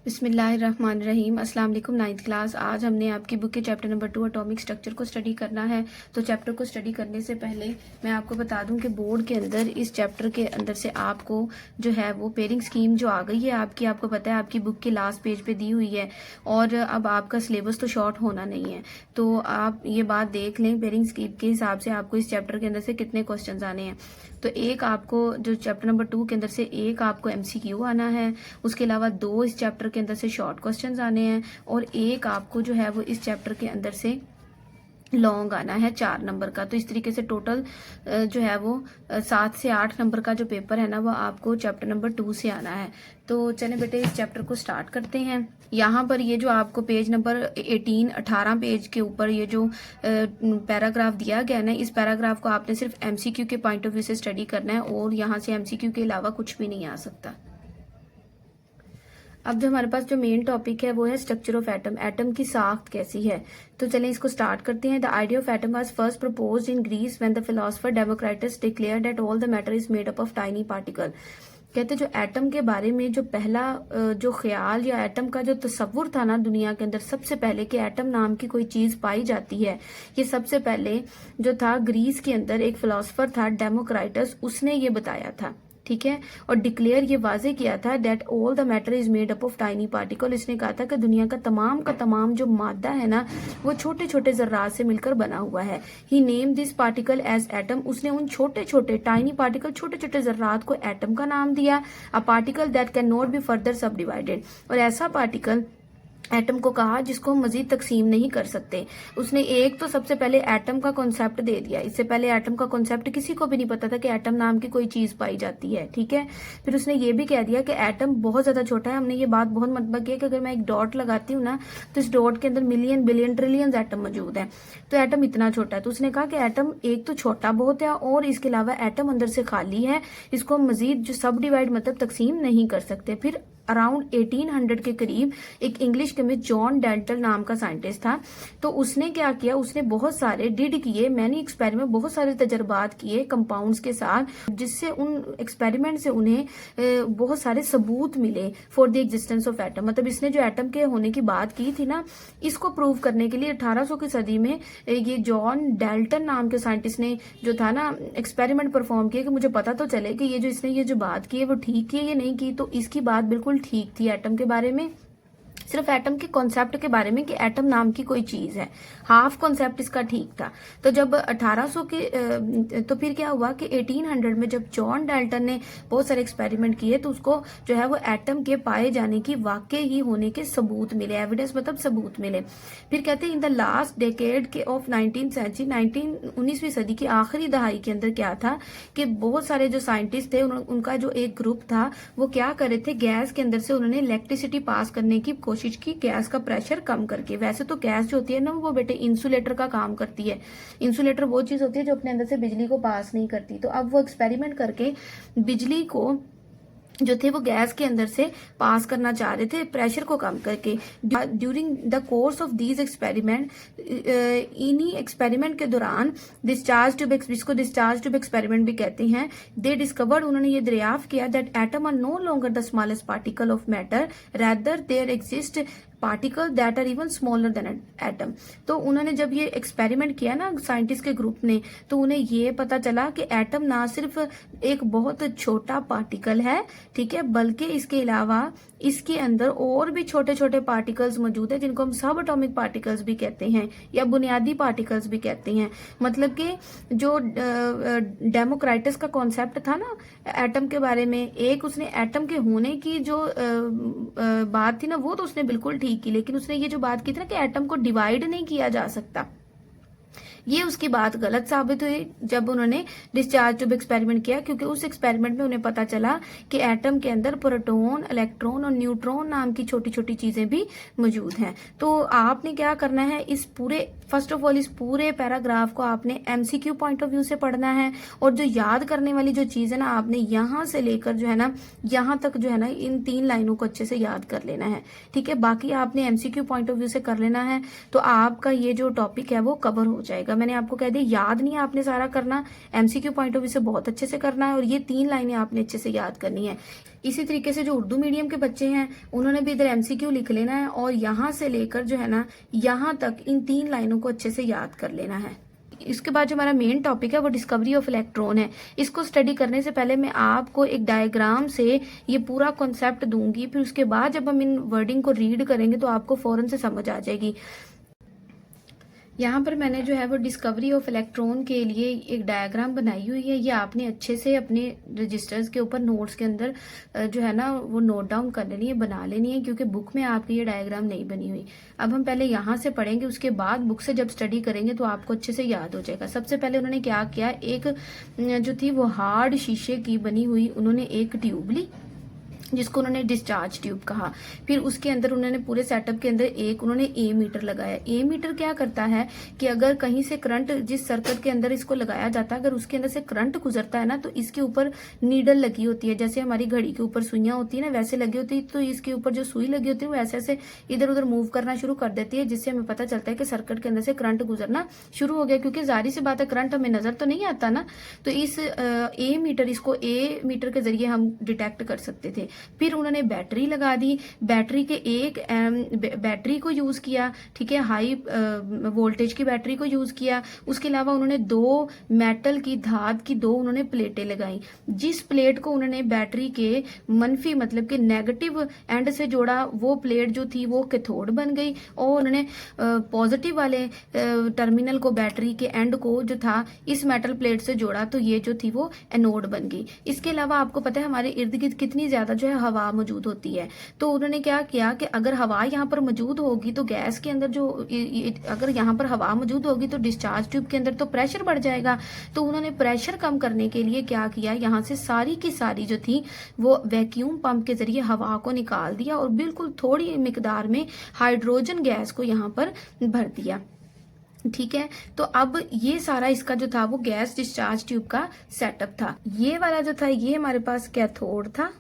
बिस्मिल्लाहिर्रहमानिर्रहीम। अस्सलाम वालेकुम। 9th class. आज हमने आपकी बुक के चैप्टर नंबर 2 एटॉमिक स्ट्रक्चर को स्टडी करना है। तो चैप्टर को स्टडी करने से पहले मैं आपको बता दूं कि बोर्ड के अंदर इस चैप्टर के अंदर से आपको जो है वो पेयरिंग स्कीम जो आ गई है आपको पता है आपकी बुक के लास्ट पेज पे दी हुई है। और अब आपका सिलेबस तो शॉर्ट होना नहीं है, तो आप ये बात देख लें पेयरिंग स्कीम के हिसाब से आपको इस चैप्टर के अंदर से कितने क्वेश्चन आने हैं। तो एक आपको जो चैप्टर नंबर 2 के अंदर से एक आपको MCQ आना है, उसके अलावा 2 इस चैप्टर के अंदर से शॉर्ट क्वेश्चंस आने हैं और एक आपको जो है वो इस चैप्टर के अंदर से लॉन्ग आना है 4 नंबर का। तो इस तरीके से टोटल जो है वो 7 से 8 नंबर का जो पेपर है ना वो आपको चैप्टर नंबर 2 से आना है। तो चले बेटे इस चैप्टर को स्टार्ट करते हैं। यहाँ पर ये जो आपको पेज नंबर 18 पेज के ऊपर ये जो पैराग्राफ दिया गया ना, इस पैराग्राफ को आपने सिर्फ MCQ के पॉइंट ऑफ व्यू से स्टडी करना है और यहाँ से MCQ के अलावा कुछ भी नहीं आ सकता। अब जो हमारे पास जो मेन टॉपिक है वो है स्ट्रक्चर ऑफ एटम। एटम की साख्त कैसी है, तो चलें इसको स्टार्ट करते हैं। The idea of atom was first proposed in Greece when the philosopher Democritus declared that all the matter is made up of tiny particle. कहते जो एटम के बारे में जो पहला जो ख्याल या एटम का जो तस्वुर था ना दुनिया के अंदर सबसे पहले कि एटम नाम की कोई चीज पाई जाती है, ये सबसे पहले जो था ग्रीस के अंदर एक फिलोसोफर था डेमोक्राइटस, उसने ये बताया था। ठीक है, और डिक्लेयर ये वाजे किया था that all the matter is made up of tiny particle. इसने कहा था कि दुनिया का तमाम जो मादा है ना वो छोटे छोटे जर्रात से मिलकर बना हुआ है। He name this particle as atom. उसने उन छोटे छोटे टाइनी पार्टिकल छोटे छोटे जर्रात को एटम का नाम दिया। A particle that can not be further सब डिवाइडेड। और ऐसा पार्टिकल एटम को कहा जिसको हम मजीद तकसीम नहीं कर सकते। उसने एक तो सबसे पहले एटम का कॉन्सेप्ट दे दिया। इससे पहले एटम का कॉन्सेप्ट किसी को भी नहीं पता था कि एटम नाम की कोई चीज पाई जाती है। ठीक है, फिर उसने ये भी कह दिया कि एटम बहुत ज्यादा छोटा है। हमने ये बात बहुत मतलब की है कि अगर मैं एक डॉट लगाती हूँ ना तो इस डॉट के अंदर मिलियन बिलियन ट्रिलियन एटम मौजूद है। तो एटम इतना छोटा है। तो उसने कहा कि एटम एक तो छोटा बहुत है और इसके अलावा एटम अंदर से खाली है, इसको हम मजीद जो सब डिवाइड मतलब तकसीम नहीं कर सकते। फिर अराउंड 1800 के करीब एक इंग्लिश केमिस्ट जॉन डेल्टन नाम का साइंटिस्ट था। तो उसने क्या किया, उसने बहुत सारे मैनी एक्सपेरिमेंट, बहुत सारे तजर्बात किए कंपाउंड्स के साथ, जिससे उन एक्सपेरिमेंट से उन्हें बहुत सारे सबूत मिले for the existence of atom. मतलब इसने जो एटम के होने की बात की थी ना, इसको प्रूव करने के लिए 1800 की सदी में ये जॉन डेल्टन नाम के साइंटिस्ट ने जो था ना एक्सपेरिमेंट परफॉर्म किया कि मुझे पता तो चले कि ये जो इसने ये जो बात की है वो ठीक की है या नहीं की। तो इसकी बात बिल्कुल ठीक थी एटम के बारे में, सिर्फ एटम के कॉन्सेप्ट के बारे में कि एटम नाम की कोई चीज है, हाफ कॉन्सेप्ट इसका ठीक था। तो जब 1800 के तो फिर क्या हुआ कि 1800 में जब जॉन डेल्टन ने बहुत सारे एक्सपेरिमेंट किए तो उसको जो है वो एटम के पाए जाने की वाकई ही होने के सबूत मिले, एविडेंस मतलब सबूत मिले। फिर कहते हैं इन द लास्ट डेकेड के ऑफ 19th सेंचुरी, 19वीं सदी की आखिरी दहाई के अंदर क्या था कि बहुत सारे जो साइंटिस्ट थे उनका जो एक ग्रुप था वो क्या कर रहे थे, गैस के अंदर से उन्होंने इलेक्ट्रिसिटी पास करने की कोशिश की गैस का प्रेशर कम करके। वैसे तो गैस जो होती है ना वो बेटे इंसुलेटर का काम करती है। इंसुलेटर वो चीज होती है जो अपने अंदर से बिजली को पास नहीं करती। तो अब वो एक्सपेरिमेंट करके बिजली को जो थे वो गैस के अंदर से पास करना चाह रहे थे प्रेशर को कम करके। During the course of these experiment, इन्हीं एक्सपेरिमेंट के दौरान डिस्चार्ज ट्यूब, जिसको डिस्चार्ज ट्यूब एक्सपेरिमेंट भी कहते हैं, दे डिस्कवर्ड, उन्होंने ये दरियाफ्त किया that atom are no longer the smallest particle of matter, rather there exist particle that are even smaller than atom. तो उन्होंने जब ये एक्सपेरिमेंट किया ना साइंटिस्ट के ग्रुप ने, तो उन्हें ये पता चला कि एटम ना सिर्फ एक बहुत छोटा पार्टिकल है, ठीक है, बल्कि इसके अलावा इसके अंदर और भी छोटे छोटे पार्टिकल्स मौजूद है जिनको हम सब एटॉमिक पार्टिकल्स भी कहते हैं या बुनियादी पार्टिकल्स भी कहते हैं। मतलब कि जो डेमोक्राइटस का कॉन्सेप्ट था ना एटम के बारे में, एक उसने एटम के होने की जो बात थी ना वो तो उसने बिल्कुल ठीक की, लेकिन उसने ये जो बात की थी ना कि एटम को डिवाइड नहीं किया जा सकता, ये उसकी बात गलत साबित हुई जब उन्होंने डिस्चार्ज ट्यूब एक्सपेरिमेंट किया। क्योंकि उस एक्सपेरिमेंट में उन्हें पता चला कि एटम के अंदर प्रोटॉन, इलेक्ट्रॉन और न्यूट्रॉन नाम की छोटी छोटी चीजें भी मौजूद हैं। तो आपने क्या करना है, इस पूरे फर्स्ट ऑफ ऑल इस पूरे पैराग्राफ को आपने MCQ पॉइंट ऑफ व्यू से पढ़ना है। और जो याद करने वाली जो चीज है ना, आपने यहां से लेकर जो है ना यहां तक जो है ना इन 3 लाइनों को अच्छे से याद कर लेना है। ठीक है, बाकी आपने MCQ पॉइंट ऑफ व्यू से कर लेना है तो आपका ये जो टॉपिक है वो कवर हो जाएगा। मैंने आपको कह दिया याद नहीं आपने सारा करना, MCQ पॉइंट ऑफ व्यू से बहुत अच्छे से करना है और ये 3 लाइनें आपने अच्छे से याद करनी है। इसी तरीके से जो उर्दू मीडियम के बच्चे हैं उन्होंने भी इधर एमसीक्यू लिख लेना है और यहाँ से लेकर जो है ना यहाँ तक इन 3 लाइनों को अच्छे से याद कर लेना है। इसके बाद जो हमारा मेन टॉपिक है वो डिस्कवरी ऑफ इलेक्ट्रॉन है। इसको स्टडी करने से पहले मैं आपको एक डायग्राम से ये पूरा कॉन्सेप्ट दूंगी, फिर उसके बाद जब हम इन वर्डिंग को रीड करेंगे तो आपको फौरन से समझ आ जाएगी। यहाँ पर मैंने जो है वो डिस्कवरी ऑफ इलेक्ट्रॉन के लिए एक डायग्राम बनाई हुई है। ये आपने अच्छे से अपने रजिस्टर्स के ऊपर नोट्स के अंदर जो है ना वो नोट डाउन कर लेनी है, बना लेनी है, क्योंकि बुक में आपकी ये डायग्राम नहीं बनी हुई। अब हम पहले यहाँ से पढ़ेंगे, उसके बाद बुक से जब स्टडी करेंगे तो आपको अच्छे से याद हो जाएगा। सबसे पहले उन्होंने क्या किया, एक जो थी वो हार्ड शीशे की बनी हुई उन्होंने एक ट्यूब ली जिसको उन्होंने डिस्चार्ज ट्यूब कहा। फिर उसके अंदर उन्होंने पूरे सेटअप के अंदर एक उन्होंने ए मीटर लगाया। ए मीटर क्या करता है कि अगर कहीं से करंट, जिस सर्किट के अंदर इसको लगाया जाता है, अगर उसके अंदर से करंट गुजरता है ना तो इसके ऊपर नीडल लगी होती है, जैसे हमारी घड़ी के ऊपर सुइयां होती है ना वैसे लगी होती है। तो इसके ऊपर जो सुई लगी होती है वो ऐसे ऐसे इधर उधर मूव करना शुरू कर देती है, जिससे हमें पता चलता है कि सर्किट के अंदर से करंट गुजरना शुरू हो गया। क्योंकि जाहिर सी बात है करंट हमें नजर तो नहीं आता ना, तो इस ए मीटर, इसको ए मीटर के जरिए हम डिटेक्ट कर सकते थे। फिर उन्होंने बैटरी लगा दी, बैटरी के एक बैटरी को यूज किया, ठीक है, हाई वोल्टेज की बैटरी को यूज किया। उसके अलावा उन्होंने 2 मेटल की धात की 2 उन्होंने प्लेटें लगाई। जिस प्लेट को उन्होंने बैटरी के मनफी मतलब के नेगेटिव एंड से जोड़ा, वो प्लेट जो थी वो कैथोड बन गई, और उन्होंने पॉजिटिव वाले टर्मिनल को, बैटरी के एंड को जो था इस मेटल प्लेट से जोड़ा, तो ये जो थी वो एनोड बन गई। इसके अलावा आपको पता है हमारे इर्द गिर्द कितनी ज्यादा जो है हवा मौजूद होती है, तो उन्होंने क्या किया कि अगर हवा यहाँ पर मौजूद होगी तो गैस के अंदर जो अगर यहाँ पर हवा मौजूद होगी तो डिस्चार्ज ट्यूब के अंदर तो प्रेशर बढ़ जाएगा। तो उन्होंने प्रेशर कम करने के लिए क्या किया, यहाँ से सारी की सारी जो थी वो वैक्यूम पंप के जरिए हवा को निकाल दिया और बिल्कुल थोड़ी मिकदार में हाइड्रोजन गैस को यहाँ पर भर दिया। ठीक है, तो अब ये सारा इसका जो था वो गैस डिस्चार्ज ट्यूब का सेटअप था। ये वाला जो था ये हमारे पास कैथोड था,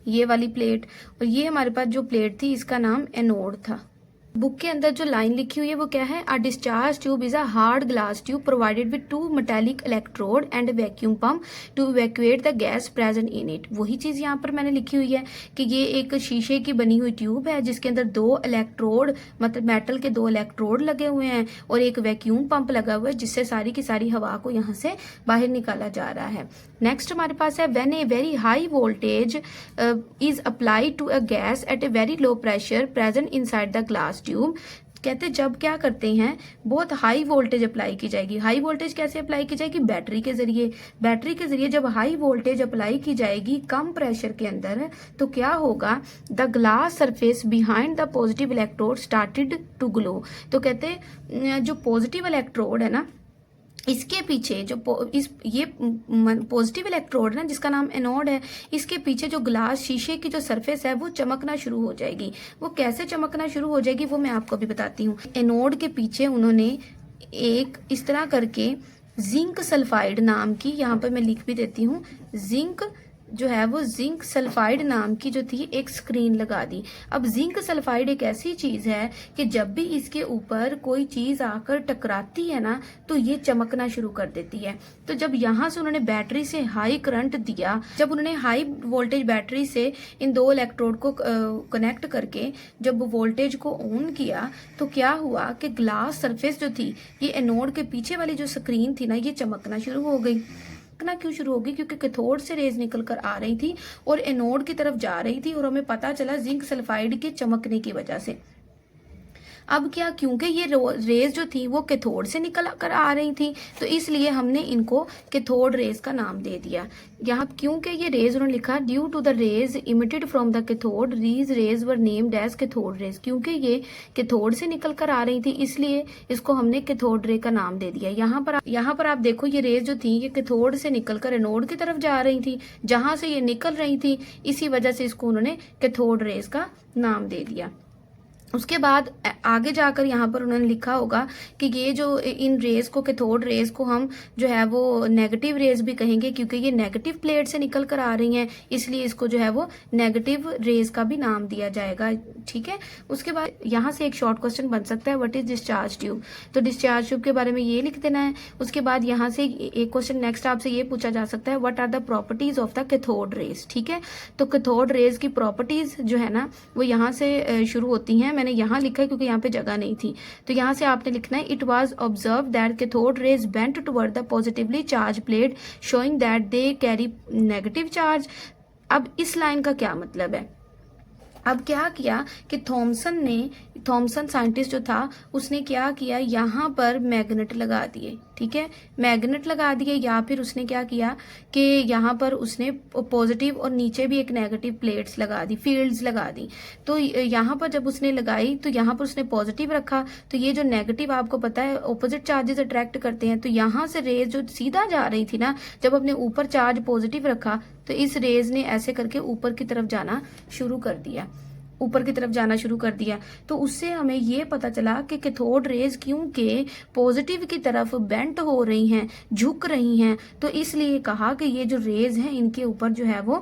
ये वाली प्लेट, और ये हमारे पास जो प्लेट थी इसका नाम एनोड था। बुक के अंदर जो लाइन लिखी हुई है वो क्या है, a discharge tube is a hard glass tube provided with 2 metallic electrode and vacuum pump to evacuate the gas present in it. वही चीज यहाँ पर मैंने लिखी हुई है कि ये एक शीशे की बनी हुई ट्यूब है जिसके अंदर 2 इलेक्ट्रोड मतलब मेटल के 2 इलेक्ट्रोड लगे हुए हैं और एक वैक्यूम पंप लगा हुआ है जिससे सारी की सारी हवा को यहाँ से बाहर निकाला जा रहा है। नेक्स्ट हमारे पास है when a very high voltage is applied to a gas at a very low pressure present inside the glass tube. कहते जब क्या करते हैं, बहुत हाई वोल्टेज अप्लाई की जाएगी। हाई वोल्टेज कैसे अप्लाई की जाएगी, बैटरी के जरिए। बैटरी के जरिए जब हाई वोल्टेज अप्लाई की जाएगी कम प्रेशर के अंदर, तो क्या होगा, the glass surface behind the positive electrode started to glow. तो कहते जो पॉजिटिव इलेक्ट्रोड है ना, इसके पीछे जो ये पॉजिटिव इलेक्ट्रोड ना जिसका नाम एनोड है, इसके पीछे जो ग्लास शीशे की जो सरफेस है वो चमकना शुरू हो जाएगी। वो कैसे चमकना शुरू हो जाएगी वो मैं आपको भी बताती हूँ। एनोड के पीछे उन्होंने एक इस तरह करके जिंक सल्फाइड नाम की, यहाँ पर मैं लिख भी देती हूँ, जिंक जो है वो जिंक सल्फाइड नाम की जो थी एक स्क्रीन लगा दी। अब जिंक सल्फाइड एक ऐसी चीज है कि जब भी इसके ऊपर कोई चीज आकर टकराती है ना तो ये चमकना शुरू कर देती है। तो जब यहाँ से उन्होंने बैटरी से हाई करंट दिया, जब उन्होंने हाई वोल्टेज बैटरी से इन 2 इलेक्ट्रोड को कनेक्ट करके जब वोल्टेज को ऑन किया तो क्या हुआ कि ग्लास सरफेस जो थी, ये एनोड के पीछे वाली जो स्क्रीन थी ना, ये चमकना शुरू हो गई। क्यों शुरू होगी, क्योंकि कैथोड से रेज निकल कर आ रही थी और एनोड की तरफ जा रही थी और हमें पता चला जिंक सल्फाइड के चमकने की वजह से। अब क्या, क्योंकि ये रेज जो थी वो कैथोड से निकल कर आ रही थी तो इसलिए हमने इनको कैथोड रेज का नाम दे दिया। यहाँ क्योंकि ये रेज उन्होंने लिखा due to the rays emitted from the cathode these rays were named as cathode rays. क्योंकि ये कैथोड से निकल कर आ रही थी इसलिए इसको हमने कैथोड रे का नाम दे दिया। यहाँ पर आप देखो ये रेज जो थी ये कैथोड से निकल कर एनोड की तरफ जा रही थी, जहां से ये निकल रही थी इसी वजह से इसको उन्होंने कैथोड रेज का नाम दे दिया। उसके बाद आगे जाकर यहाँ पर उन्होंने लिखा होगा कि ये जो इन रेज को, कैथोड रेज को हम जो है वो नेगेटिव रेज भी कहेंगे, क्योंकि ये नेगेटिव प्लेट से निकल कर आ रही हैं, इसलिए इसको जो है वो नेगेटिव रेज का भी नाम दिया जाएगा। ठीक है, उसके बाद यहाँ से एक शॉर्ट क्वेश्चन बन सकता है, व्हाट इज डिस्चार्ज ट्यूब। तो डिस्चार्ज ट्यूब के बारे में ये लिख देना है। उसके बाद यहाँ से एक क्वेश्चन नेक्स्ट आपसे ये पूछा जा सकता है, what are the properties of the cathode rays. ठीक है, तो कैथोड रेज की प्रॉपर्टीज जो है ना वो यहाँ से शुरू होती हैं। मैंने यहाँ लिखा है क्योंकि यहाँ पे जगह नहीं थी, तो यहाँ से आपने लिखना है, it was observe that cathode raise bent toward the positively charge plate showing that they carry negative charge. अब इस लाइन का क्या मतलब है? अब क्या किया कि थॉमसन साइंटिस्ट जो था उसने क्या किया, यहाँ पर मैग्नेट लगा दिए। ठीक है, मैग्नेट लगा दिए, या फिर उसने क्या किया कि यहाँ पर उसने पॉजिटिव और नीचे भी एक नेगेटिव प्लेट्स लगा दी, फील्ड्स लगा दी। तो यहाँ पर जब उसने लगाई तो यहाँ पर उसने पॉजिटिव रखा, तो ये जो नेगेटिव आपको पता है ऑपोजिट चार्जेस अट्रैक्ट करते हैं, तो यहाँ से रेज जो सीधा जा रही थी ना, जब अपने ऊपर चार्ज पॉजिटिव रखा तो इस रेज ने ऐसे करके ऊपर की तरफ जाना शुरू कर दिया, ऊपर की तरफ जाना शुरू कर दिया। तो उससे हमें ये पता चला कि कैथोड रेज क्योंकि पॉजिटिव की तरफ बेंट हो रही हैं, झुक रही हैं, तो इसलिए कहा कि ये जो रेज हैं इनके ऊपर जो है वो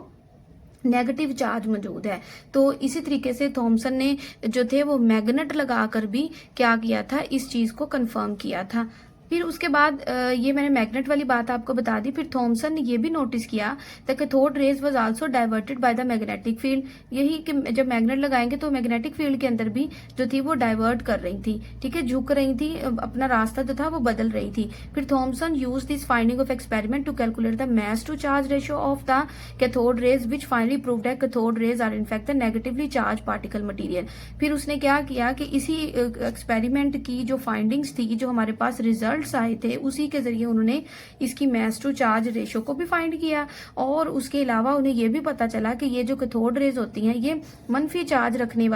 नेगेटिव चार्ज मौजूद है। तो इसी तरीके से थॉमसन ने जो थे वो मैग्नेट लगाकर भी क्या किया था, इस चीज को कंफर्म किया था। फिर उसके बाद ये मैंने मैग्नेट वाली बात आपको बता दी। फिर थॉमसन ने ये भी नोटिस किया the cathode raise was also diverted by the magnetic field, यही कि जब मैग्नेट लगाएंगे तो मैग्नेटिक फील्ड के अंदर भी जो थी वो डाइवर्ट कर रही थी। ठीक है, झुक रही थी, अपना रास्ता जो था वो बदल रही थी। फिर Thomson use this finding of experiment to calculate the mass to charge ratio of the cathode rays which finally proved that cathode rays are in fact the negatively charge particle material. फिर उसने क्या किया कि इसी एक्सपेरिमेंट की जो findings थी, जो हमारे पास रिजल्ट आए थे, उसी के जरिए उन्होंने इसकी मास टू चार्ज रेशो को भी फाइंड किया। और उसके अलावा उन्हें यह भी पता चला कि ये जो कैथोड रेज होती हैं ये मनफी चार्ज रखने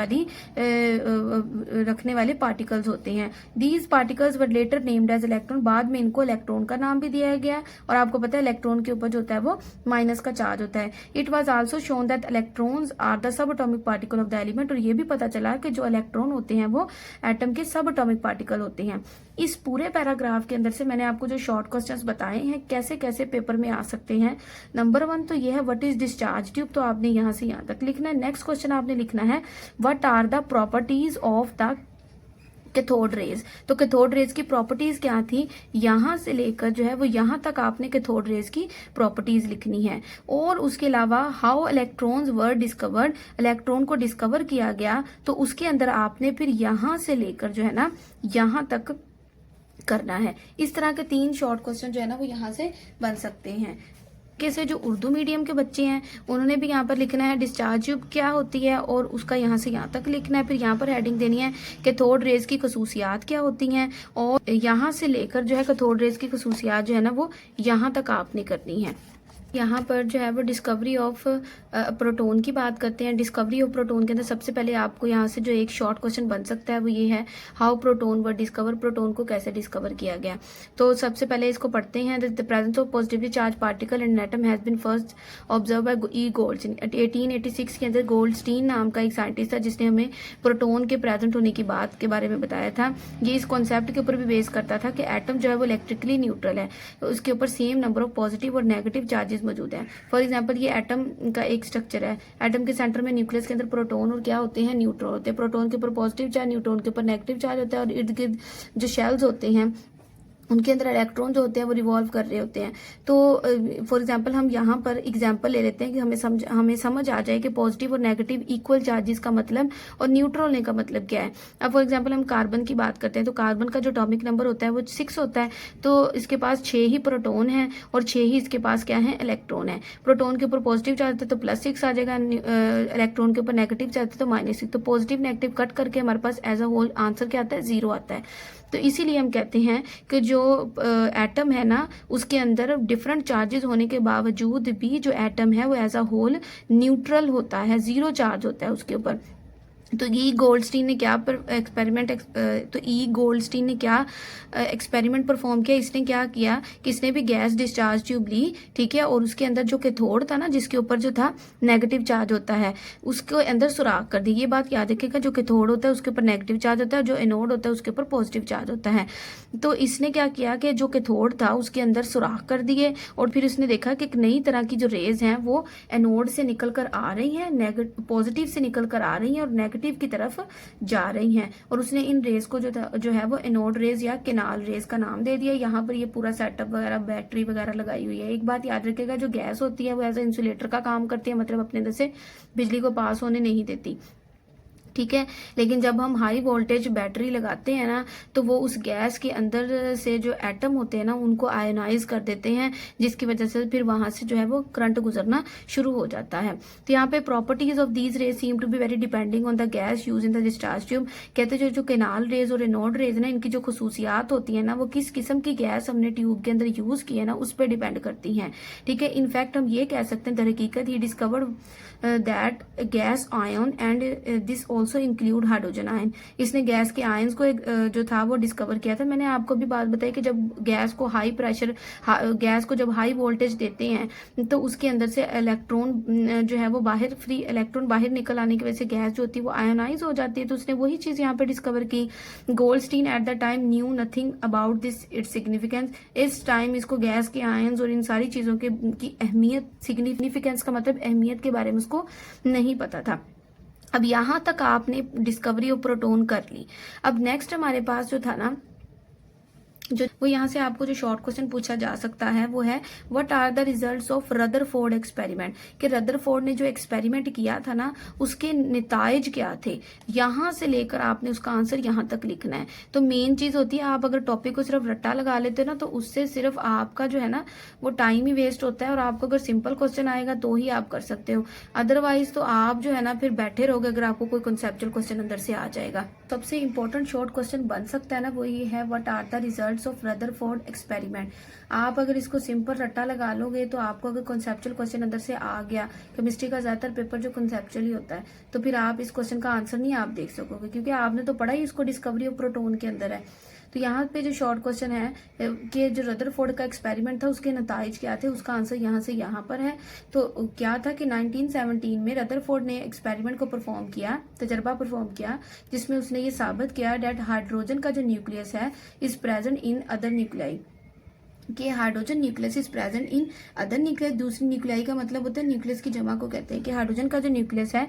वाले पार्टिकल्स होते हैं। These particles were later named as electron, बाद में इनको इलेक्ट्रॉन का नाम भी दिया गया। और आपको पता है इलेक्ट्रॉन के ऊपर जो होता है वो माइनस का चार्ज होता है। It was also shown that electrons are the sub atomic particle of the element, और ये भी पता चला कि जो इलेक्ट्रॉन होते हैं वो एटम के सब एटॉमिक पार्टिकल होते हैं। इस पूरे पैराग्राफ के अंदर से मैंने आपको जो शॉर्ट क्वेश्चंस बताए हैं कैसे कैसे पेपर में आ सकते हैं। नंबर 1 तो ये है व्हाट इज डिस्चार्ज ट्यूब, तो आपने यहां से यहां तक लिखना है। नेक्स्ट क्वेश्चन आपने लिखना है what are the properties of the cathode rays. तो कैथोड रेज की प्रॉपर्टीज क्या थी, यहां से लेकर जो है वो यहां तक आपने कैथोड रेज की प्रॉपर्टीज लिखनी है। और उसके अलावा how electrons were discovered, electron को डिस्कवर किया गया, तो उसके अंदर आपने फिर यहां से लेकर जो है ना यहां तक करना है। इस तरह के 3 शॉर्ट क्वेश्चन जो है ना वो यहाँ से बन सकते हैं। कैसे जो उर्दू मीडियम के बच्चे हैं उन्होंने भी यहाँ पर लिखना है डिस्चार्ज ट्यूब क्या होती है और उसका यहाँ से यहाँ तक लिखना है। फिर यहाँ पर हेडिंग देनी है कैथोड रेज की खसूसियात क्या होती हैं, और यहाँ से लेकर जो है कैथोड रेज की खसूसियात जो है ना वो यहाँ तक आपने करनी है। यहाँ पर जो है वो डिस्कवरी ऑफ प्रोटोन की बात करते हैं। डिस्कवरी ऑफ प्रोटोन के अंदर सबसे पहले आपको यहाँ से जो एक शॉर्ट क्वेश्चन बन सकता है वो ये है how proton were discover, proton को कैसे डिस्कवर किया गया। तो सबसे पहले इसको पढ़ते हैं। The presence of positively charge particle in atom has been first observe by E Goldstein. 1886 के अंदर गोल्डस्टीन नाम का एक साइंटिस्ट था जिसने हमें प्रोटोन के प्रेजेंट होने की बात के बारे में बताया था। ये इस कॉन्सेप्ट के ऊपर भी बेस करता था कि एटम जो है वो इलेक्ट्रिकली न्यूट्रल है, तो उसके ऊपर सेम नंबर ऑफ पॉजिटिव और नेगेटिव चार्जेस मौजूद है। फॉर एग्जांपल ये एटम का एक स्ट्रक्चर है, एटम के सेंटर में न्यूक्लियस के अंदर प्रोटॉन और क्या होते हैं, न्यूट्रॉन होते हैं। प्रोटॉन के ऊपर पॉजिटिव चार्ज, न्यूट्रॉन के ऊपर नेगेटिव चार्ज होता है, और इर्द गिर्द जो शेल्स होते हैं उनके अंदर इलेक्ट्रॉन जो होते हैं वो रिवॉल्व कर रहे होते हैं। तो फॉर एग्जांपल हम यहाँ पर एग्जांपल ले लेते हैं कि हमें समझ आ जाए कि पॉजिटिव और नेगेटिव इक्वल चार्जेस का मतलब और न्यूट्रल होने का मतलब क्या है। अब फॉर एग्जांपल हम कार्बन की बात करते हैं, तो कार्बन का जो एटॉमिक नंबर होता है वो 6 होता है। तो इसके पास 6 ही प्रोटॉन है और 6 ही इसके पास क्या है, इलेक्ट्रॉन है। प्रोटॉन के ऊपर पॉजिटिव चार्ज होता है तो +6 आ जाएगा, इलेक्ट्रॉन के ऊपर नेगेटिव चार्ज होता है तो -6। तो पॉजिटिव नेगेटिव कट करके हमारे पास एज अ होल आंसर क्या आता है, 0 आता है। तो इसीलिए हम कहते हैं कि जो एटम है ना उसके अंदर डिफरेंट चार्जेस होने के बावजूद भी जो एटम है वो एज अ होल न्यूट्रल होता है, 0 चार्ज होता है उसके ऊपर। तो ई गोल्डस्टीन ने क्या एक्सपेरिमेंट परफॉर्म किया। इसने क्या किया कि इसने भी गैस डिस्चार्ज ट्यूब ली, ठीक है, और उसके अंदर जो कैथोड था ना, जिसके ऊपर जो था नेगेटिव चार्ज होता है, उसके अंदर सुराख कर दी। ये बात याद रखिएगा, जो कैथोड होता है उसके ऊपर नेगेटिव चार्ज होता है, जो एनोड होता है उसके ऊपर पॉजिटिव चार्ज होता है। तो इसने क्या किया कि जो कैथोड था उसके अंदर सुराख कर दिए, और फिर उसने देखा कि एक नई तरह की जो रेज हैं वो एनोड से निकल कर आ रही हैं, पॉजिटिव से निकल कर आ रही हैं और नेगेटिव की तरफ जा रही हैं। और उसने इन रेज को जो है वो एनोड रेज या केनाल रेज का नाम दे दिया। यहाँ पर ये पूरा सेटअप वगैरह, बैटरी वगैरह लगाई हुई है। एक बात याद रखिएगा, जो गैस होती है वो एज ए इंसुलेटर का काम करती है, मतलब अपने अंदर से बिजली को पास होने नहीं देती, ठीक है। लेकिन जब हम हाई वोल्टेज बैटरी लगाते हैं ना, तो वो उस गैस के अंदर से जो एटम होते हैं ना उनको आयोनाइज कर देते हैं, जिसकी वजह से फिर वहां से जो है वो करंट गुजरना शुरू हो जाता है। तो यहाँ पे properties of these rays seem to be very depending on the gas use in the discharge tube. कहते हैं जो केनाल रेज और एनोड रेज ना, इनकी जो खसूसियात होती है ना, वो किस किस्म की गैस हमने ट्यूब के अंदर यूज की है ना, उस पर डिपेंड करती हैं, ठीक है। इनफैक्ट हम ये कह सकते हैं, दरहकीकत he discovered that gas ion and this also include hydrogen ion. इसने गैस के आयंस को जो था वो डिस्कवर किया था। मैंने आपको भी बात बताई कि जब गैस को हाई प्रेशर, गैस को जब हाई वोल्टेज देते हैं तो उसके अंदर से इलेक्ट्रॉन जो है वो बाहर, फ्री इलेक्ट्रॉन बाहर निकल आने की वजह से गैस जो होती है वो आयोनाइज हो जाती है। तो उसने वही चीज यहाँ पे डिस्कवर की। Goldstein at the time knew nothing about this its significance. इस टाइम इसको गैस के आयंस और इन सारी चीजों के की अहमियत, सिग्निफिकेंस का मतलब अहमियत के बारे में उसको नहीं पता था। अब यहां तक आपने डिस्कवरी ऑफ प्रोटॉन कर ली। अब नेक्स्ट हमारे पास जो था ना, जो वो यहाँ से आपको जो शॉर्ट क्वेश्चन पूछा जा सकता है वो है, what are the results of Rutherford experiment. कि रदरफोर्ड ने जो एक्सपेरिमेंट किया था ना, उसके निताइज क्या थे। यहाँ से लेकर आपने उसका आंसर यहाँ तक लिखना है। तो मेन चीज होती है, आप अगर टॉपिक को सिर्फ रट्टा लगा लेते हो ना, तो उससे सिर्फ आपका जो है ना वो टाइम ही वेस्ट होता है, और आपको अगर सिंपल क्वेश्चन आएगा तो ही आप कर सकते हो। अदरवाइज तो आप जो है ना फिर बैठे रहोगे अगर आपको कोई कंसेप्चुअल क्वेश्चन अंदर से आ जाएगा। सबसे इंपॉर्टेंट शॉर्ट क्वेश्चन बन सकता है ना, वो ये है, what are the results of Rutherford experiment. आप अगर इसको सिंपल रट्टा लगा लोगे तो आपको अगर कॉन्सेप्चुअल क्वेश्चन अंदर से आ गया, केमिस्ट्री का ज्यादातर पेपर जो कॉन्सेप्चुअल ही होता है, तो फिर आप इस क्वेश्चन का आंसर नहीं आप देख सकोगे, क्योंकि आपने तो पढ़ा ही इसको डिस्कवरी ऑफ प्रोटॉन के अंदर है। तो यहाँ पे जो शॉर्ट क्वेश्चन है कि जो रदरफोर्ड का एक्सपेरिमेंट था उसके नताइज क्या थे, उसका आंसर यहाँ से यहाँ पर है। तो क्या था कि 1917 में रदरफोर्ड ने एक्सपेरिमेंट को परफॉर्म किया, तजर्बा परफॉर्म किया, जिसमें उसने ये साबित किया डेट हाइड्रोजन का जो न्यूक्लियस है is present in other nuclei, कि hydrogen nucleus is present in other nucleus. दूसरी न्यूक्लियाई का मतलब होता है न्यूक्लियस की जमा को कहते हैं, कि हाइड्रोजन का जो न्यूक्लियस है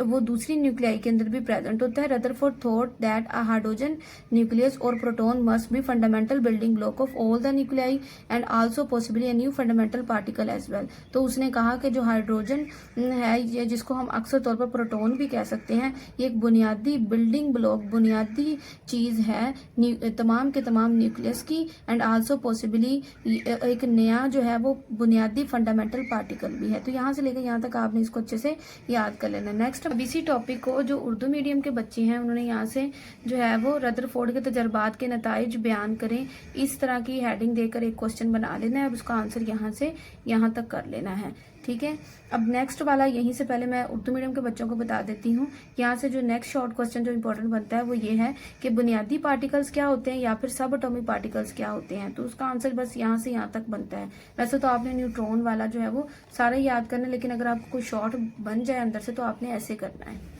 वो दूसरी न्यूक्लियाई के अंदर भी प्रेजेंट होता है। Rutherford thought that a hydrogen nucleus और proton must be fundamental building block of all the nuclei and also possibly a new fundamental particle as well. तो उसने कहा कि जो हाइड्रोजन है, ये जिसको हम अक्सर तौर पर प्रोटॉन भी कह सकते हैं, ये एक बुनियादी बिल्डिंग ब्लॉक, बुनियादी चीज है तमाम के तमाम न्यूक्लियस की, एंड आल्सो पॉसिबली एक नया जो है वो बुनियादी फंडामेंटल पार्टिकल भी है। तो यहाँ से लेकर यहाँ तक आपने इसको अच्छे से याद कर लेना। नेक्स्ट अब इसी टॉपिक को जो उर्दू मीडियम के बच्चे हैं उन्होंने यहाँ से जो है वो रदरफोर्ड के तजर्बात के नताइज बयान करें, इस तरह की हेडिंग देकर एक क्वेश्चन बना लेना है। अब उसका आंसर यहाँ से यहाँ तक कर लेना है, ठीक है। अब नेक्स्ट वाला, यहीं से पहले मैं उर्दू मीडियम के बच्चों को बता देती हूँ। यहाँ से जो नेक्स्ट शॉर्ट क्वेश्चन जो इंपॉर्टेंट बनता है वो ये है कि बुनियादी पार्टिकल्स क्या होते हैं या फिर सब एटॉमिक पार्टिकल्स क्या होते हैं। तो उसका आंसर बस यहाँ से यहाँ तक बनता है। वैसे तो आपने न्यूट्रॉन वाला जो है वो सारा याद करना है, लेकिन अगर आपको कोई शॉर्ट बन जाए अंदर से तो आपने ऐसे करना है।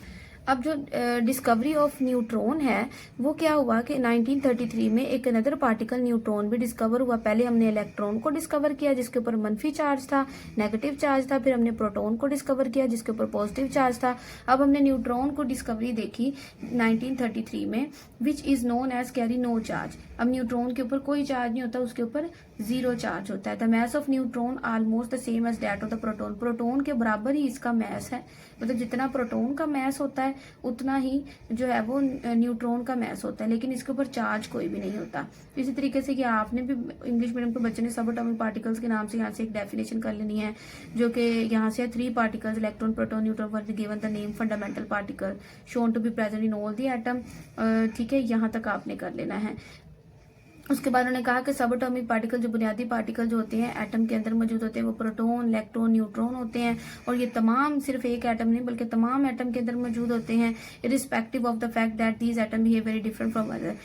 अब जो डिस्कवरी ऑफ न्यूट्रॉन है वो क्या हुआ कि 1933 में एक अनदर पार्टिकल न्यूट्रॉन भी डिस्कवर हुआ। पहले हमने इलेक्ट्रॉन को डिस्कवर किया जिसके ऊपर मनफी चार्ज था, नेगेटिव चार्ज था, फिर हमने प्रोटॉन को डिस्कवर किया जिसके ऊपर पॉजिटिव चार्ज था। अब हमने न्यूट्रॉन को डिस्कवरी देखी 1933 में, which is known as carry no charge. अब न्यूट्रॉन के ऊपर कोई चार्ज नहीं होता, उसके ऊपर जीरो चार्ज होता है। The mass of neutron almost the same as that of the proton. Proton के बराबर ही इसका मैस है, मतलब जितना प्रोटॉन का मैस होता है उतना ही जो है वो न्यूट्रॉन का मैस होता है, लेकिन इसके ऊपर चार्ज कोई भी नहीं होता। इसी तरीके से कि आपने भी इंग्लिश मीडियम के बच्चे ने सब एटॉमिक पार्टिकल्स के नाम से यहाँ से एक डेफिनेशन कर लेनी है, जो कि यहाँ से 3 particles electron proton neutron were given the name fundamental particle shown to be present in all the atom. ठीक है, यहाँ तक आपने कर लेना है। उसके बाद उन्होंने कहा कि सब एटॉमिक पार्टिकल, जो बुनियादी पार्टिकल जो होते हैं एटम के अंदर मौजूद होते हैं, वो प्रोटॉन, इलेक्ट्रॉन, न्यूट्रॉन होते हैं। और ये तमाम सिर्फ एक एटम नहीं बल्कि तमाम एटम के अंदर मौजूद होते हैं, irrespective of the fact that these atom behave very different from other.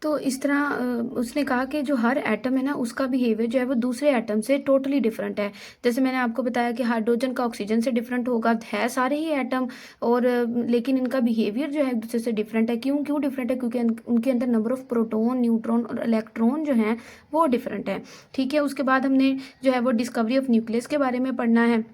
तो इस तरह उसने कहा कि जो हर एटम है ना, उसका बिहेवियर जो है वो दूसरे एटम से टोटली डिफरेंट है। जैसे मैंने आपको बताया कि हाइड्रोजन का ऑक्सीजन से डिफरेंट होगा, है सारे ही एटम, और लेकिन इनका बिहेवियर जो है एक दूसरे से डिफरेंट है। क्यों डिफरेंट है? क्योंकि उनके अंदर नंबर ऑफ प्रोटॉन, न्यूट्रॉन और इलेक्ट्रॉन जो हैं वो डिफरेंट है। ठीक है, उसके बाद हमने जो है वो डिस्कवरी ऑफ न्यूक्लियस के बारे में पढ़ना है।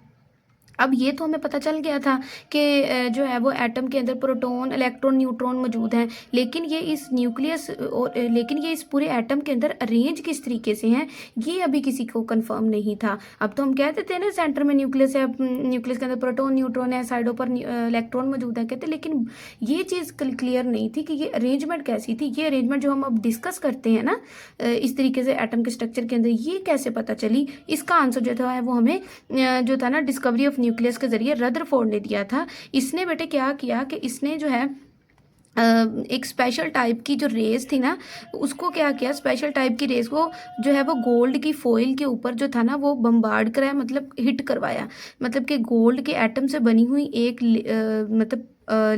अब ये तो हमें पता चल गया था कि जो है वो एटम के अंदर प्रोटॉन, इलेक्ट्रॉन, न्यूट्रॉन मौजूद हैं, लेकिन ये इस न्यूक्लियस लेकिन ये इस पूरे एटम के अंदर अरेंज किस तरीके से हैं, ये अभी किसी को कंफर्म नहीं था। अब तो हम कह देते हैं ना सेंटर में न्यूक्लियस है, न्यूक्लियस के अंदर प्रोटॉन, न्यूट्रॉन है, साइडों पर इलेक्ट्रॉन मौजूद है कहते, लेकिन ये चीज़ क्लियर नहीं थी कि ये अरेंजमेंट कैसी थी। ये अरेंजमेंट जो हम अब डिस्कस करते हैं ना इस तरीके से एटम के स्ट्रक्चर के अंदर, ये कैसे पता चली? इसका आंसर जो था वो हमें जो था ना डिस्कवरी ऑफ न्यूक्लियस के जरिए रदरफोर्ड ने दिया था। इसने बेटे क्या किया कि इसने जो है एक स्पेशल टाइप की जो रेस थी ना, उसको क्या किया, स्पेशल टाइप की रेस को जो है वो गोल्ड की फॉइल के ऊपर जो था ना वो बम्बार्ड कराया, मतलब हिट करवाया। मतलब कि गोल्ड के एटम से बनी हुई एक मतलब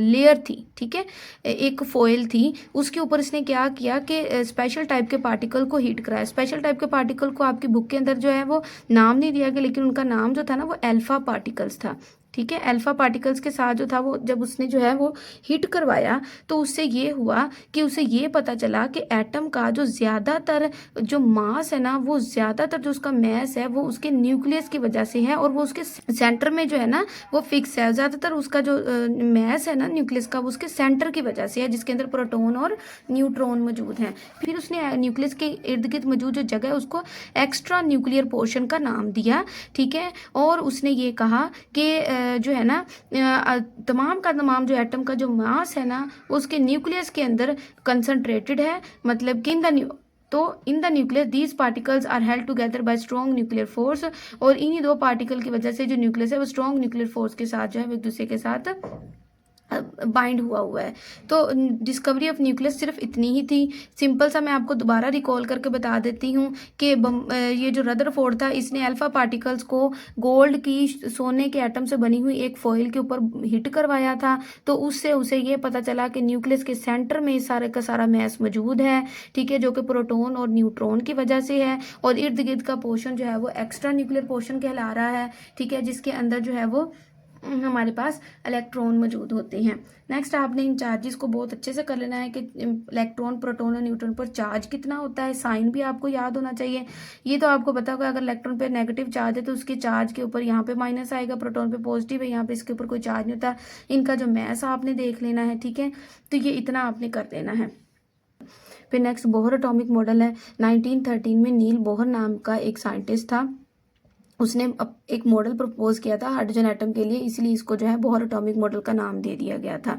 लेयर थी, ठीक है, एक फॉइल थी, उसके ऊपर इसने क्या किया कि स्पेशल टाइप के पार्टिकल को हीट कराया। स्पेशल टाइप के पार्टिकल को आपकी बुक के अंदर जो है वो नाम नहीं दिया गया, लेकिन उनका नाम जो था ना वो अल्फा पार्टिकल्स था। ठीक है, अल्फा पार्टिकल्स के साथ जो था वो जब उसने जो है वो हिट करवाया तो उससे ये हुआ कि उसे ये पता चला कि एटम का जो ज़्यादातर जो मास है ना, वो ज़्यादातर जो उसका मैस है वो उसके न्यूक्लियस की वजह से है, और वो उसके सेंटर में जो है ना वो फिक्स है। ज़्यादातर उसका जो मैस है ना न्यूक्लियस का, वो उसके सेंटर की वजह से है, जिसके अंदर प्रोटॉन और न्यूट्रॉन मौजूद हैं। फिर उसने न्यूक्लियस के इर्द गिर्द मौजूद जो जगह है उसको एक्स्ट्रा न्यूक्लियर पोर्शन का नाम दिया। ठीक है, और उसने ये कहा कि जो है ना तमाम का तमाम जो एटम का जो मास है ना उसके न्यूक्लियस के अंदर कंसंट्रेटेड है, मतलब कि in the nucleus these particles are held together by strong nuclear force. और इन्हीं दो पार्टिकल की वजह से जो न्यूक्लियस है वो स्ट्रॉन्ग न्यूक्लियर फोर्स के साथ जो है वो एक दूसरे के साथ बाइंड हुआ है। तो डिस्कवरी ऑफ न्यूक्लियस सिर्फ इतनी ही थी। सिंपल सा मैं आपको दोबारा रिकॉल करके बता देती हूँ कि ये जो रदरफोर्ड था इसने अल्फा पार्टिकल्स को गोल्ड की, सोने के एटम से बनी हुई एक फॉइल के ऊपर हिट करवाया था, तो उससे उसे ये पता चला कि न्यूक्लियस के सेंटर में सारे का सारा मैस मौजूद है। ठीक है, जो कि प्रोटॉन और न्यूट्रॉन की वजह से है, और इर्द गिर्द का पोर्शन जो है वो एक्स्ट्रा न्यूक्लियर पोर्शन कहला रहा है। ठीक है, जिसके अंदर जो है वो हमारे पास इलेक्ट्रॉन मौजूद होते हैं। नेक्स्ट आपने इन चार्जेस को बहुत अच्छे से कर लेना है कि इलेक्ट्रॉन, प्रोटॉन और न्यूट्रॉन पर चार्ज कितना होता है, साइन भी आपको याद होना चाहिए। ये तो आपको पता होगा, अगर इलेक्ट्रॉन पे नेगेटिव चार्ज है तो उसके चार्ज के ऊपर यहाँ पे माइनस आएगा, प्रोटॉन पे पॉजिटिव है, यहाँ पे इसके ऊपर कोई चार्ज नहीं होता। इनका जो मैस आपने देख लेना है। ठीक है, तो ये इतना आपने कर देना है। फिर नेक्स्ट बोहर एटॉमिक मॉडल है। 1913 में नील बोहर नाम का एक साइंटिस्ट था, उसने एक मॉडल प्रपोज किया था हाइड्रोजन एटम के लिए, इसलिए इसको जो है बोहर एटॉमिक मॉडल का नाम दे दिया गया था।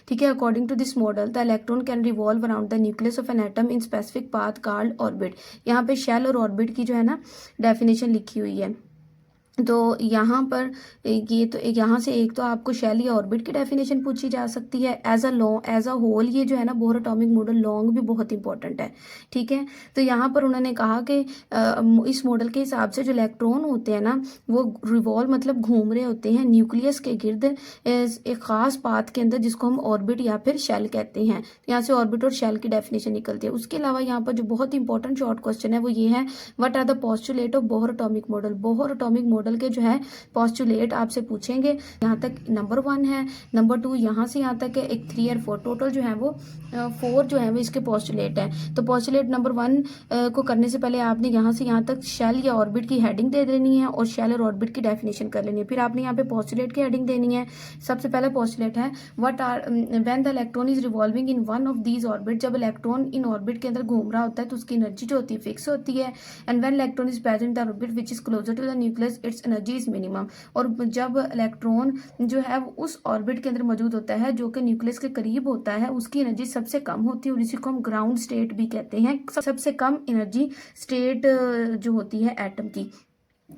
ठीक है, according to this model the electron can revolve around the nucleus of an atom in specific path called orbit. यहाँ पे शेल और ऑर्बिट की जो है ना डेफिनेशन लिखी हुई है। तो यहाँ पर ये तो यहाँ से एक तो आपको शेल या ऑर्बिट की डेफिनेशन पूछी जा सकती है। एज अ होल ये जो है ना बोहर एटॉमिक मॉडल लॉन्ग भी बहुत इंपॉर्टेंट है। ठीक है, तो यहाँ पर उन्होंने कहा कि इस मॉडल के हिसाब से जो इलेक्ट्रॉन होते हैं ना वो रिवॉल्व मतलब घूम रहे होते हैं न्यूक्लियस के गिर्द एक खास पाथ के अंदर, जिसको हम ऑर्बिट या फिर शेल कहते हैं। यहाँ से ऑर्बिट और शेल की डेफिनेशन निकलती है। उसके अलावा यहाँ पर जो बहुत इंपॉर्टेंट शॉर्ट क्वेश्चन है वो ये है, what are the postulate of Bohr atomic model. Bohr atomic model के जो है पोस्टुलेट आपसे पूछेंगे। यहाँ तक नंबर 1 है, नंबर 2 यहाँ से यहाँ तक है, एक 3 और 4 टोटल जो है वो 4 जो है वो इसके पोस्टुलेट है। तो पोस्टुलेट नंबर 1 को करने से पहले आपने यहाँ से यहाँ तक शेल या ऑर्बिट की हेडिंग दे देनी है और शेल और ऑर्बिट की डेफिनेशन कर लेनी है। फिर आपने यहाँ पे पोस्टुलेट की हेडिंग देनी है। सबसे पहला पोस्टुलेट है, what are when the electron is revolving in one of these orbit. जब इलेक्ट्रॉन इन ऑर्बिट के अंदर घूम रहा होता है तो उसकी एनर्जी जो होती है फिक्स होती है। And when electron is present the orbit which is closer to the nucleus its energy is minimum. और जब इलेक्ट्रॉन जो है उस ऑर्बिट के अंदर मौजूद होता है जो कि न्यूक्लियस के करीब होता है, उसकी एनर्जी सबसे कम होती है, और इसी को हम ग्राउंड स्टेट भी कहते हैं। सबसे कम एनर्जी स्टेट जो होती है एटम की।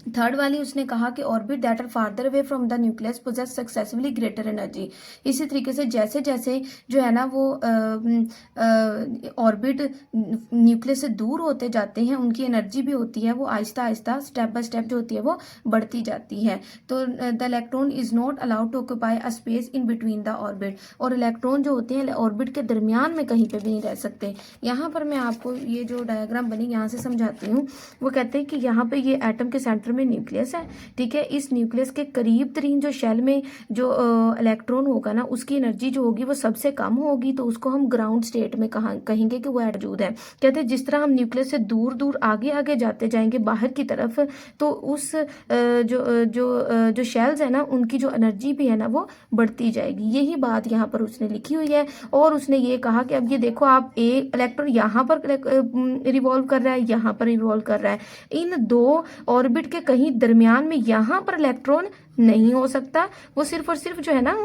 थर्ड वाली उसने कहा कि orbit that are farther away from the nucleus possess successively greater energy. इसी तरीके से जैसे जैसे जो है ना वो ऑर्बिट न्यूक्लियस से दूर होते जाते हैं, उनकी एनर्जी भी होती है वो Aahista Aahista step by step जो होती है वो बढ़ती जाती है। तो the electron is not allowed to occupy a space in between the orbit. और इलेक्ट्रॉन जो होते हैं ऑर्बिट के दरमियान में कहीं पे भी नहीं रह सकते। यहाँ पर मैं आपको ये जो डायग्राम बनी यहाँ से समझाती हूँ। वो कहते हैं कि यहाँ पे ये एटम के सेंटर में न्यूक्लियस है, ठीक है। इस न्यूक्लियस के करीब तरीन जो शेल में जो इलेक्ट्रॉन होगा ना, उसकी एनर्जी जो होगी वो सबसे कम होगी, तो उसको हम ग्राउंड स्टेट में कहेंगे कि वो मौजूद है। कहते हैं जिस तरह हम न्यूक्लियस से दूर दूर आगे आगे जाते जाएंगे बाहर की तरफ, तो उस जो शेल्स है ना, उनकी जो एनर्जी भी है ना वो बढ़ती जाएगी। यही बात यहाँ पर उसने लिखी हुई है। और उसने ये कहा कि अब ये देखो, आप एक इलेक्ट्रॉन यहाँ पर रिवॉल्व कर रहा है, यहाँ पर रिवॉल्व कर रहा है, इन दो ऑर्बिट के कहीं दरमियान में यहाँ पर इलेक्ट्रॉन नहीं हो सकता, वो सिर्फ और सिर्फ जो है ना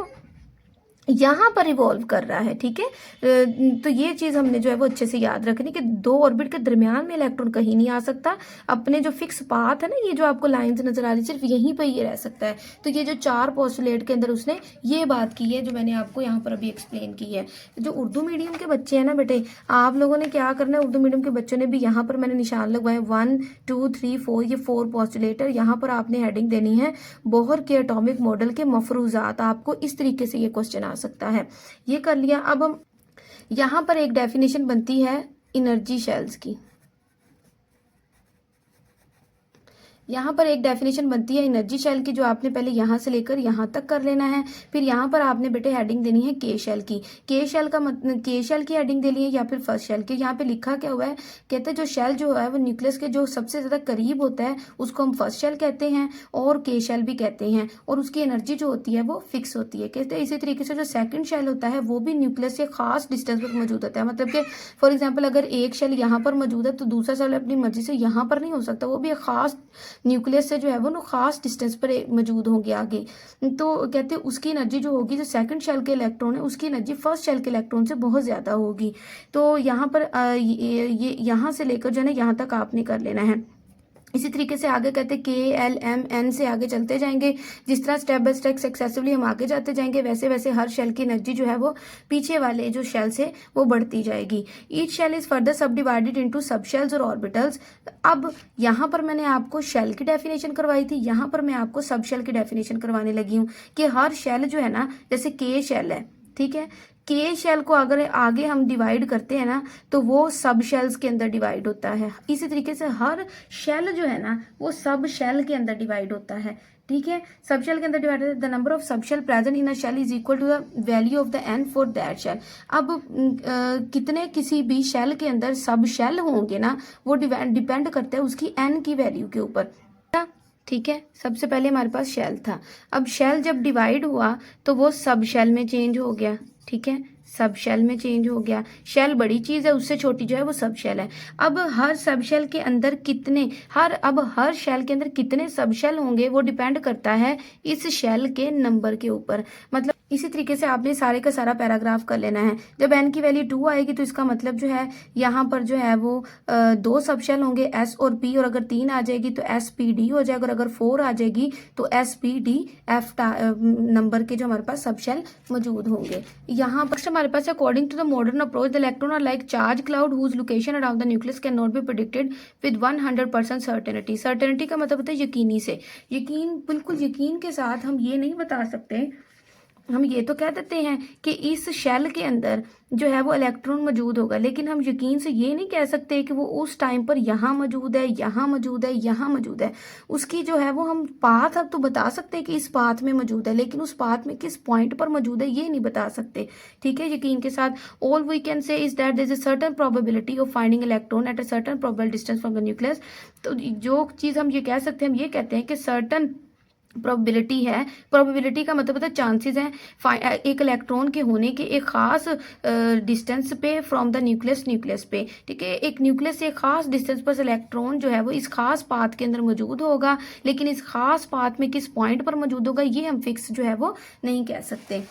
यहाँ पर इवॉल्व कर रहा है, ठीक है। तो ये चीज हमने जो है वो अच्छे से याद रखनी कि दो ऑर्बिट के दरमियान में इलेक्ट्रॉन कहीं नहीं आ सकता। अपने जो फिक्स पाथ है ना, ये जो आपको लाइंस नजर आ रही सिर्फ यहीं पर ये रह सकता है। तो ये जो 4 पोस्टुलेट के अंदर उसने ये बात की है जो मैंने आपको यहाँ पर अभी एक्सप्लेन की है। जो उर्दू मीडियम के बच्चे हैं ना बेटे, आप लोगों ने क्या करना है, उर्दू मीडियम के बच्चों ने भी यहाँ पर मैंने निशान लगवाए 1 2 3 4, ये 4 पोस्टुलेट है। यहाँ पर आपने हेडिंग देनी है बोहर के एटॉमिक मॉडल के मफरूजात। आपको इस तरीके से ये क्वेश्चन आ सकता है। ये कर लिया। अब हम यहां पर एक डेफिनेशन बनती है एनर्जी शेल्स की। यहाँ पर एक डेफिनेशन बनती है एनर्जी शेल की, जो आपने पहले यहाँ से लेकर यहाँ तक कर लेना है। फिर यहाँ पर आपने बेटे हेडिंग देनी है के शेल की। के शेल का मतलब के शेल की हेडिंग देनी है या फिर फर्स्ट शेल की। यहाँ पे लिखा क्या हुआ है, कहते हैं जो शेल जो है वो न्यूक्लियस के जो सबसे ज्यादा करीब होता है उसको हम फर्स्ट शेल कहते हैं और के शेल भी कहते हैं, और उसकी एनर्जी जो होती है वो फिक्स होती है, कहते हैं। इसी तरीके से जो सेकंड शेल होता है वो भी न्यूक्लियस से खास डिस्टेंस पर मौजूद होता है। मतलब कि फॉर एग्जाम्पल अगर एक शेल यहाँ पर मौजूद है तो दूसरा शेल अपनी मर्जी से यहाँ पर नहीं हो सकता, वो भी एक खास न्यूक्लियस से जो है वो ना खास डिस्टेंस पर मौजूद होंगे आगे। तो कहते हैं उसकी एनर्जी जो होगी, जो सेकंड शेल के इलेक्ट्रॉन है उसकी एनर्जी फर्स्ट शेल के इलेक्ट्रॉन से बहुत ज्यादा होगी। तो यहाँ पर ये यहाँ से लेकर जो है ना यहाँ तक आपने कर लेना है। इसी तरीके से आगे कहते हैं के एल एम एन से आगे चलते जाएंगे। जिस तरह स्टेप बाय स्टेप सक्सेसिवली हम आगे जाते जाएंगे, वैसे वैसे हर शेल की एनर्जी जो है वो पीछे वाले जो शेल से वो बढ़ती जाएगी। ईच शेल इज फर्दर सब डिवाइडेड इनटू सब शेल्स और ऑर्बिटल्स। अब यहाँ पर मैंने आपको शेल की डेफिनेशन करवाई थी, यहाँ पर मैं आपको सब शेल की डेफिनेशन करवाने लगी हूँ कि हर शेल जो है ना, जैसे के शेल है, ठीक है, के शेल को अगर आगे हम डिवाइड करते हैं ना तो वो सब शेल्स के अंदर डिवाइड होता है। इसी तरीके से हर शेल जो है ना वो सब शेल के अंदर डिवाइड होता है, ठीक है। सब शेल के अंदर divide, the number of subshell present in a shell is equal to the value of the n for that shell. अब कितने किसी भी शेल के अंदर सब शेल होंगे ना, वो डिपेंड करता है उसकी एन की वैल्यू के ऊपर, ठीक है। सबसे पहले हमारे पास शेल था, अब शेल जब डिवाइड हुआ तो वो सब शेल में चेंज हो गया, ठीक है, सब शेल में चेंज हो गया। शेल बड़ी चीज है, उससे छोटी जो है वो सब शेल है। अब हर सब शेल के अंदर हर शेल के अंदर कितने सब शेल होंगे वो डिपेंड करता है इस शेल के नंबर के ऊपर। मतलब इसी तरीके से आपने सारे का सारा पैराग्राफ कर लेना है। जब एन की वैल्यू 2 आएगी तो इसका मतलब जो है यहाँ पर जो है वो 2 सब शेल होंगे एस और पी, और अगर 3 आ जाएगी तो एस पी डी हो जाएगा, और अगर 4 आ जाएगी तो S P D F number के जो हमारे पास सब शेल मौजूद होंगे। यहाँ पर हमारे पास according to the modern approach the electron are like charge cloud whose location around the nucleus can not be predicted with 100% certainty. Certainty का मतलब होता है यकीनी से, यकीन, बिल्कुल यकीन के साथ हम ये नहीं बता सकते। हम ये तो कह देते हैं कि इस शेल के अंदर जो है वो इलेक्ट्रॉन मौजूद होगा, लेकिन हम यकीन से ये नहीं कह सकते कि वो उस टाइम पर यहाँ मौजूद है, यहाँ मौजूद है, यहाँ मौजूद है। उसकी जो है वो हम पाथ अब तो बता सकते हैं कि इस पाथ में मौजूद है, लेकिन उस पाथ में किस पॉइंट पर मौजूद है ये नहीं बता सकते, ठीक है, यकीन के साथ। All we can say is that there is a certain probability of finding electron at a certain probable distance from the nucleus. तो जो चीज हम ये कह सकते हैं, हम ये कहते हैं कि सर्टन प्रोबेबिलिटी है। प्रोबेबिलिटी का मतलब होता है चांसेस हैं एक इलेक्ट्रॉन के होने के एक खास डिस्टेंस पे फ्रॉम द न्यूक्लियस पे, ठीक है। एक न्यूक्लियस से एक खास डिस्टेंस पर इलेक्ट्रॉन जो है वो इस खास पाथ के अंदर मौजूद होगा, लेकिन इस खास पाथ में किस पॉइंट पर मौजूद होगा ये हम फिक्स जो है वो नहीं कह सकते।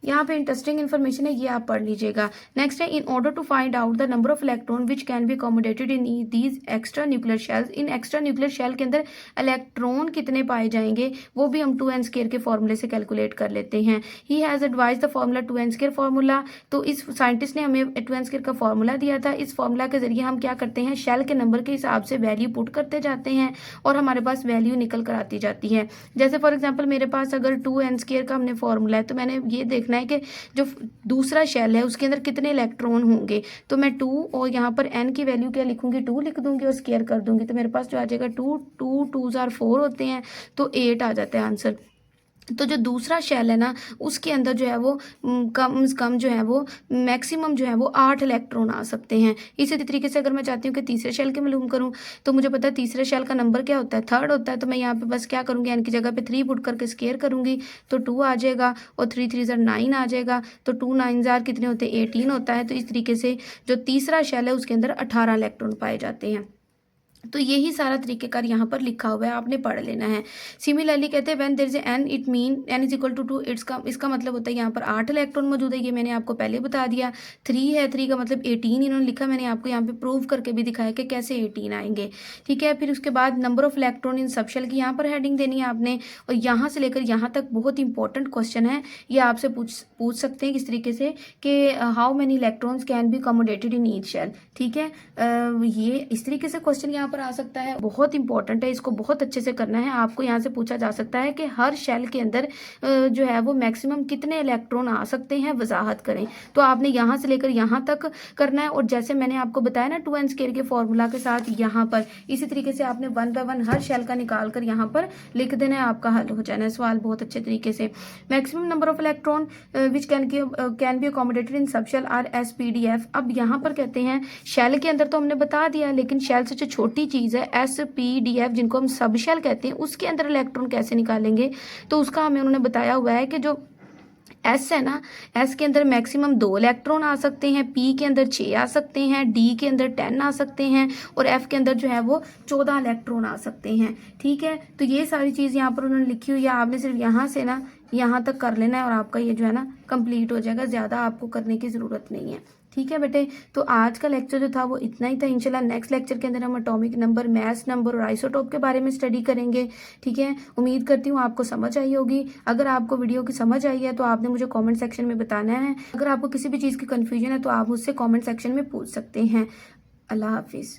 यहाँ पे इंटरेस्टिंग इन्फॉर्मेशन है, ये आप पढ़ लीजिएगा। नेक्स्ट है, in order to find out the number of electron which can be accommodated in these extra nuclear shells, in extra nuclear shell के अंदर इलेक्ट्रॉन कितने पाए जाएंगे वो भी हम 2n² के फॉर्मूले से कैलकुलेट कर लेते हैं। He has advise the formula 2n² formula, तो इस साइंटिस्ट ने हमें 2n² का फॉर्मूला दिया था। इस फॉर्मूला के जरिए हम क्या करते हैं, शेल के नंबर के हिसाब से वैल्यू पुट करते जाते हैं और हमारे पास वैल्यू निकल कर आती जाती है। जैसे फॉर एग्जाम्पल मेरे पास अगर 2n² का हमने फॉर्मूला है, तो मैंने ये देखना है कि जो दूसरा शेल है उसके अंदर कितने इलेक्ट्रॉन होंगे, तो मैं 2 और यहाँ पर n की वैल्यू क्या लिखूंगी, 2 लिख दूंगी और स्क्वायर कर दूंगी, तो मेरे पास जो आ जाएगा 2 2 2 4 होते हैं, तो 8 आ जाता है आंसर। तो जो दूसरा शेल है ना उसके अंदर जो है वो कम से कम जो है वो मैक्सिमम जो है वो 8 इलेक्ट्रॉन आ सकते हैं। इसी तरीके से अगर मैं चाहती हूँ कि तीसरे शेल के मालूम करूँ, तो मुझे पता है तीसरे शेल का नंबर क्या होता है, 3rd होता है, तो मैं यहाँ पे बस क्या करूँगी, n की जगह पे 3 पुट करके स्क्वायर करूँगी, तो 2 आ जाएगा और 3 3 9 आ जाएगा, तो 2 9 कितने होते हैं, 18 होता है। तो इस तरीके से जो तीसरा शेल है उसके अंदर 18 इलेक्ट्रॉन पाए जाते हैं। तो यही सारा तरीकेकार यहाँ पर लिखा हुआ है, आपने पढ़ लेना है। सिमिलरली कहते हैं when there is n it mean n is equal to 2, इसका मतलब होता है यहाँ पर 8 इलेक्ट्रॉन मौजूद है, ये मैंने आपको पहले बता दिया। 3 है, 3 का मतलब 18 इन्होंने लिखा, मैंने आपको यहाँ पे प्रूव करके भी दिखाया कि कैसे 18 आएंगे, ठीक है। फिर उसके बाद नंबर ऑफ इलेक्ट्रॉन इन सब शेल की यहाँ पर हेडिंग देनी है आपने, और यहाँ से लेकर यहाँ तक बहुत इंपॉर्टेंट क्वेश्चन है, ये आपसे पूछ सकते हैं किस तरीके से कि how many electrons can be accommodated in each shell, ठीक है। ये इस तरीके से क्वेश्चन यहाँ पर आ सकता है, बहुत इंपॉर्टेंट है, इसको बहुत अच्छे से करना है। आपको यहाँ से पूछा जा सकता है कि हर शेल के अंदर जो है वो मैक्सिमम कितने इलेक्ट्रॉन आ सकते हैं, वजाहत करें। तो आपने यहाँ से लेकर यहाँ तक करना है, और जैसे मैंने आपको बताया ना 2n² के फॉर्मूला के साथ यहाँ पर इसी तरीके से आपने 1 बाय 1 हर शेल का निकाल कर यहाँ पर लिख देना है, आपका हल हो जाना है सवाल बहुत अच्छे तरीके से। Maximum number of electron which can be accommodated in subshell are SPDF। अब यहाँ पर कहते हैं शेल के अंदर तो हमने बता दिया, लेकिन शेल से जो छोटी चीज है SPDF जिनको हम सब शेल कहते हैं, उसके अंदर इलेक्ट्रॉन कैसे निकालेंगे, तो उसका हमें उन्होंने बताया हुआ है कि जो S है ना, S के अंदर मैक्सिमम 2 इलेक्ट्रॉन आ सकते हैं, P के अंदर 6 आ सकते हैं, D के अंदर 10 आ सकते हैं, और F के अंदर जो है वो 14 इलेक्ट्रॉन आ सकते हैं, ठीक है। तो ये सारी चीज़ यहाँ पर उन्होंने लिखी हुई है, आपने सिर्फ यहाँ से ना यहाँ तक कर लेना है और आपका ये जो है ना कंप्लीट हो जाएगा, ज़्यादा आपको करने की ज़रूरत नहीं है, ठीक है बेटे। तो आज का लेक्चर जो था वो इतना ही था। इंशाल्लाह नेक्स्ट लेक्चर के अंदर हम एटॉमिक नंबर, मास नंबर और आइसोटोप के बारे में स्टडी करेंगे, ठीक है। उम्मीद करती हूँ आपको समझ आई होगी। अगर आपको वीडियो की समझ आई है तो आपने मुझे कमेंट सेक्शन में बताना है। अगर आपको किसी भी चीज़ की कन्फ्यूजन है तो आप मुझसे कमेंट सेक्शन में पूछ सकते हैं। अल्लाह हाफिज़।